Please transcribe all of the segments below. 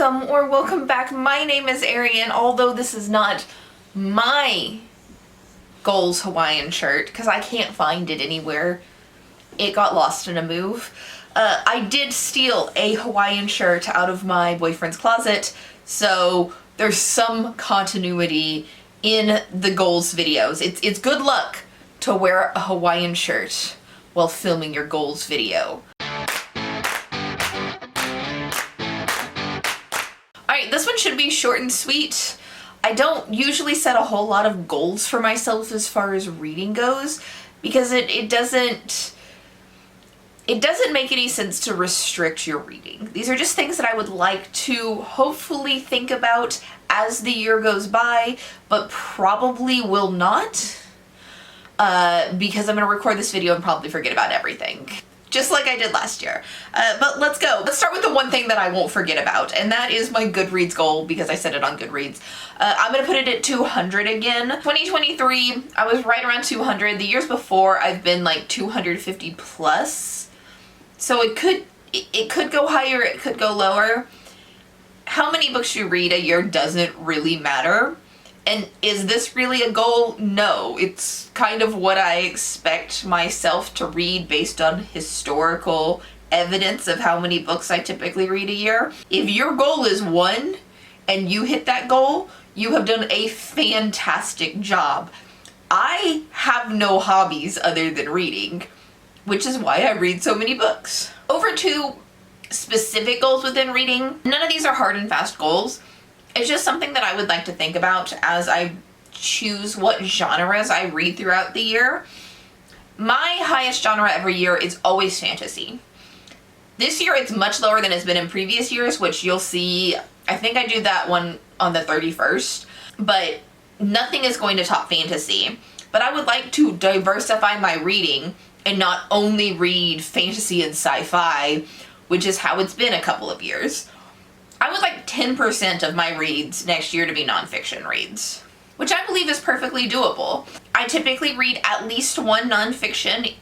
welcome or welcome back. My name is Arian, although this is not my Goals Hawaiian shirt because I can't find it anywhere. It got lost in a move. I did steal a Hawaiian shirt out of my boyfriend's closet, so there's some continuity in the Goals videos. It's good luck to wear a Hawaiian shirt while filming your Goals video. Alright, this one should be short and sweet. I don't usually set a whole lot of goals for myself as far as reading goes, because it doesn't make any sense to restrict your reading. These are just things that I would like to hopefully think about as the year goes by, but probably will not, because I'm going to record this video and probably forget about everything. Just like I did last year. But let's go. Let's start with the one thing that I won't forget about, and that is my Goodreads goal, because I set it on Goodreads. I'm gonna put it at 200 again. 2023, I was right around 200. The years before, I've been like 250 plus. So it could go higher, it could go lower. How many books you read a year doesn't really matter. And is this really a goal? No, it's kind of what I expect myself to read based on historical evidence of how many books I typically read a year. If your goal is 1 and you hit that goal, you have done a fantastic job. I have no hobbies other than reading, which is why I read so many books. Over to specific goals within reading. None of these are hard and fast goals. It's just something that I would like to think about as I choose what genres I read throughout the year. My highest genre every year is always fantasy. This year it's much lower than it's been in previous years, which you'll see. I think I do that one on the 31st, but nothing is going to top fantasy. But I would like to diversify my reading and not only read fantasy and sci-fi, which is how it's been a couple of years. I would like 10% of my reads next year to be nonfiction reads, which I believe is perfectly doable. I typically read at least one nonfiction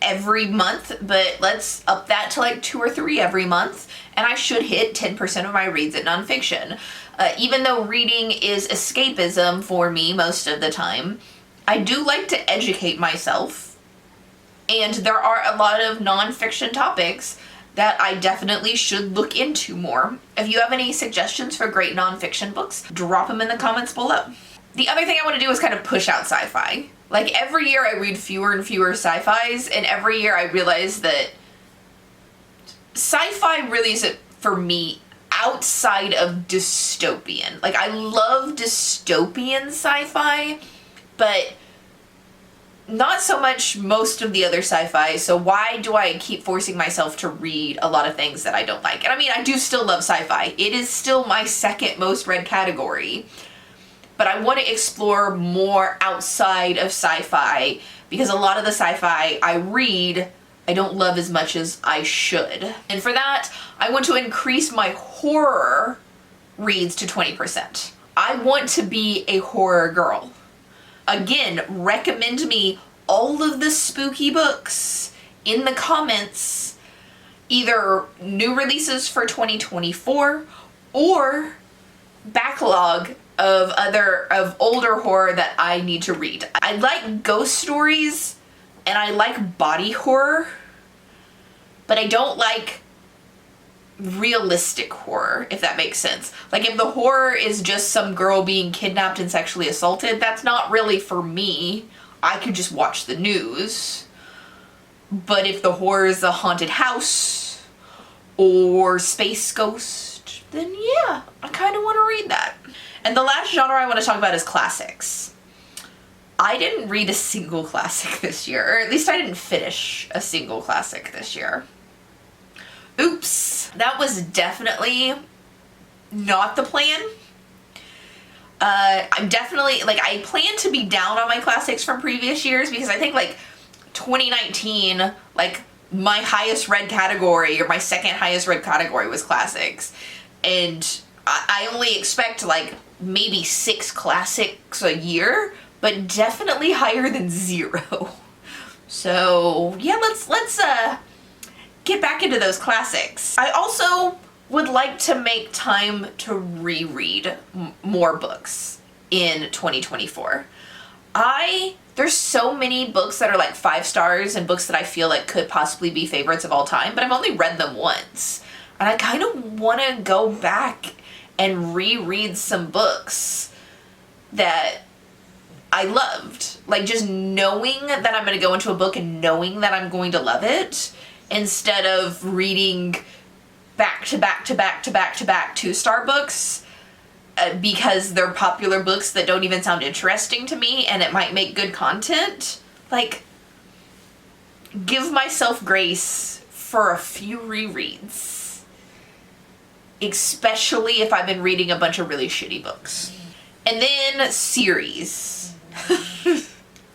every month, but let's up that to like 2 or 3 every month, and I should hit 10% of my reads at nonfiction. Even though reading is escapism for me most of the time, I do like to educate myself, and there are a lot of nonfiction topics that I definitely should look into more. If you have any suggestions for great nonfiction books, drop them in the comments below. The other thing I want to do is kind of push out sci-fi. Like every year I read fewer and fewer sci-fis, and every year I realize that sci-fi really isn't for me outside of dystopian. Like I love dystopian sci-fi, but not so much most of the other sci-fi, so why do I keep forcing myself to read a lot of things that I don't like? And I mean, I do still love sci-fi. It is still my second most read category, but I want to explore more outside of sci-fi, because a lot of the sci-fi I read, I don't love as much as I should. And for that, I want to increase my horror reads to 20%. I want to be a horror girl. Again, recommend me all of the spooky books in the comments, either new releases for 2024 or backlog of older horror that I need to read. I like ghost stories and I like body horror, but I don't like realistic horror, if that makes sense. Like if the horror is just some girl being kidnapped and sexually assaulted, that's not really for me. I could just watch the news. But if the horror is a haunted house or space ghost, then yeah, I kind of want to read that. And the last genre I want to talk about is classics. I didn't read a single classic this year, or at least I didn't finish a single classic this year. Oops, that was definitely not the plan. I'm definitely, like, I plan to be down on my classics from previous years, because I think, like, 2019, like, my highest read category, or my second highest read category was classics. And I only expect, like, maybe 6 classics a year, but definitely higher than 0. So, yeah, let's get back into those classics. I also would like to make time to reread more books in 2024. There's so many books that are like 5 stars and books that I feel like could possibly be favorites of all time, but I've only read them once. And I kind of want to go back and reread some books that I loved. Like just knowing that I'm going to go into a book and knowing that I'm going to love it, instead of reading back to back to back to back to back 2-star books because they're popular books that don't even sound interesting to me and it might make good content. Like, give myself grace for a few rereads, especially if I've been reading a bunch of really shitty books. And then series.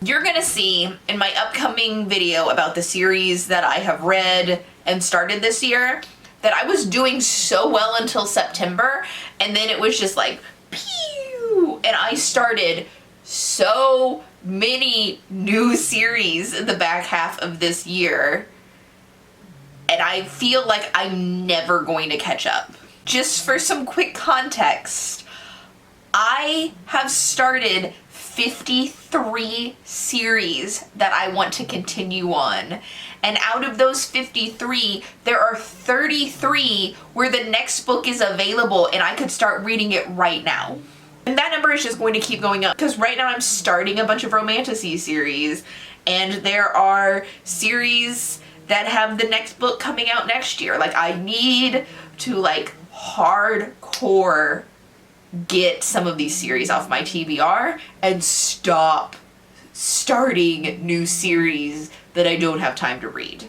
You're gonna see in my upcoming video about the series that I have read and started this year that I was doing so well until September, and then it was just like, pew! And I started so many new series in the back half of this year, and I feel like I'm never going to catch up. Just for some quick context, I have started 53 series that I want to continue on. And out of those 53, there are 33 where the next book is available and I could start reading it right now. And that number is just going to keep going up because right now I'm starting a bunch of romantasy series, and there are series that have the next book coming out next year. Like, I need to like hardcore get some of these series off my TBR and stop starting new series that I don't have time to read.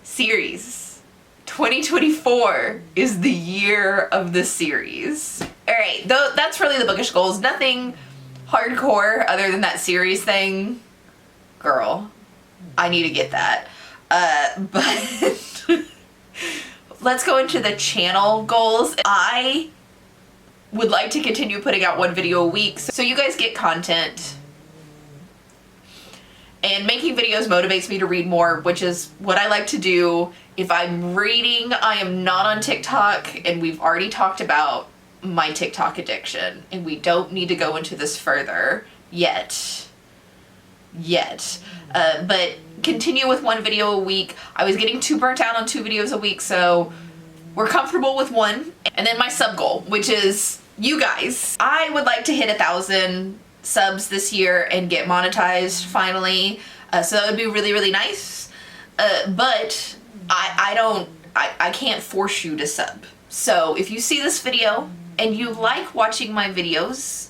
Series. 2024 is the year of the series. Alright, though that's really the bookish goals. Nothing hardcore other than that series thing. Girl, I need to get that. But let's go into the channel goals. I would like to continue putting out 1 video a week so you guys get content. And making videos motivates me to read more, which is what I like to do. If I'm reading, I am not on TikTok, and we've already talked about my TikTok addiction, and we don't need to go into this further yet. But continue with 1 video a week. I was getting too burnt out on 2 videos a week, so we're comfortable with 1. And then my sub goal, which is you guys. I would like to hit 1,000 subs this year and get monetized finally. So that would be really, really nice. But I can't force you to sub. So if you see this video and you like watching my videos,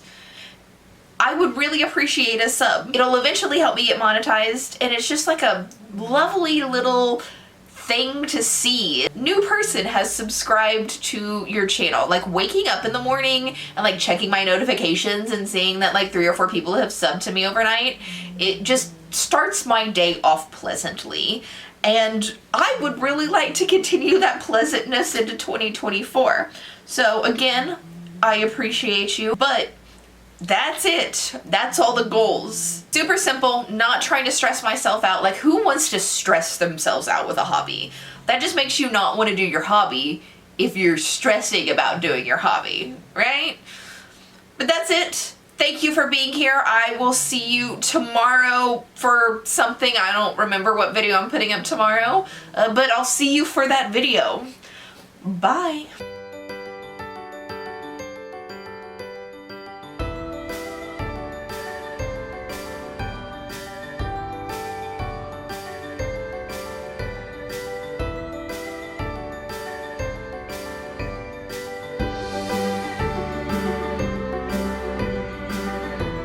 I would really appreciate a sub. It'll eventually help me get monetized, and it's just like a lovely little thing to see. New person has subscribed to your channel. Like, waking up in the morning and like checking my notifications and seeing that like 3 or 4 people have subbed to me overnight, it just starts my day off pleasantly. And I would really like to continue that pleasantness into 2024. So again, I appreciate you, but that's it. That's all the goals. Super simple, not trying to stress myself out. Like, who wants to stress themselves out with a hobby? That just makes you not want to do your hobby if you're stressing about doing your hobby, right? But that's it. Thank you for being here. I will see you tomorrow for something. I don't remember what video I'm putting up tomorrow, but I'll see you for that video. Bye.